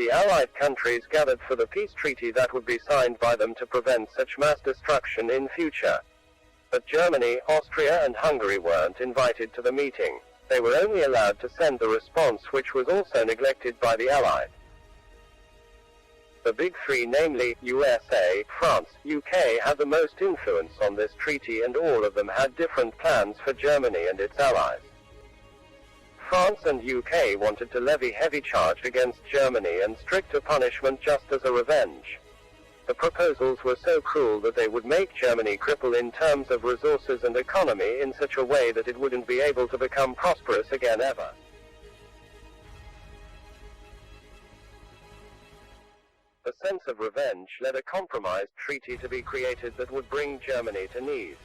The Allied countries gathered for the peace treaty that would be signed by them to prevent such mass destruction in future. But Germany, Austria and Hungary weren't invited to the meeting. They were only allowed to send the response, which was also neglected by the Allies. The Big Three, namely USA, France, UK, had the most influence on this treaty, and all of them had different plans for Germany and its allies. France and UK wanted to levy heavy charge against Germany and stricter punishment just as a revenge. The proposals were so cruel that they would make Germany cripple in terms of resources and economy in such a way that it wouldn't be able to become prosperous again ever. The sense of revenge led a compromise treaty to be created that would bring Germany to knees.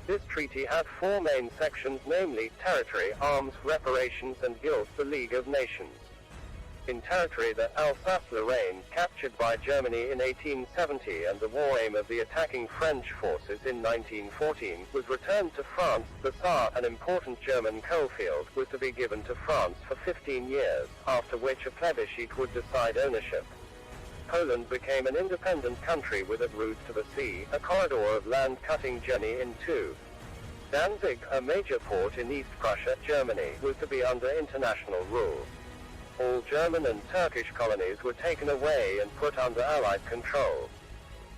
This treaty had four main sections, namely territory, arms, reparations and guilt. The League of Nations. In territory, the Alsace-Lorraine, captured by Germany in 1870 and the war aim of the attacking French forces in 1914, was returned to France. The Saar, an important German coalfield, was to be given to France for 15 years, after which a plebiscite would decide ownership. Poland became an independent country with a route to the sea, a corridor of land cutting Germany in two. Danzig, a major port in East Prussia, Germany, was to be under international rule. All German and Turkish colonies were taken away and put under Allied control.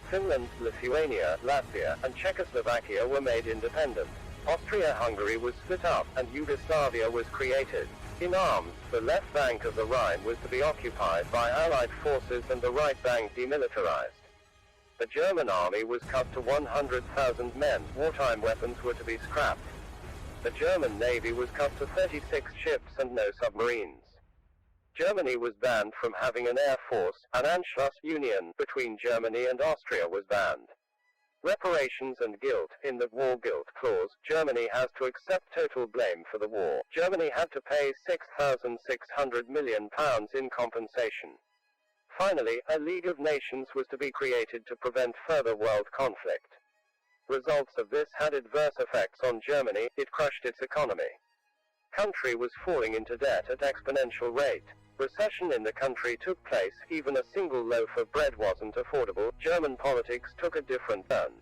Finland, Lithuania, Latvia, and Czechoslovakia were made independent. Austria-Hungary was split up, and Yugoslavia was created. In arms, the left bank of the Rhine was to be occupied by Allied forces and the right bank demilitarized. The German army was cut to 100,000 men. Wartime weapons were to be scrapped. The German navy was cut to 36 ships and no submarines. Germany was banned from having an air force. An Anschluss union between Germany and Austria was banned. Reparations and guilt. In the war guilt clause, Germany has to accept total blame for the war. Germany had to pay £6,600 million in compensation. Finally, a League of Nations was to be created to prevent further world conflict. Results of this had adverse effects on Germany. It crushed its economy. Country was falling into debt at exponential rate. Recession in the country took place. Even a single loaf of bread wasn't affordable. German politics took a different turn.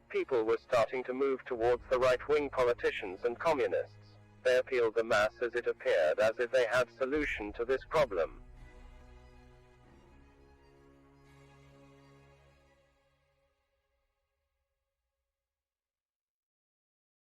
People were starting to move towards the right-wing politicians and communists. They appealed the mass as it appeared as if they had solution to this problem.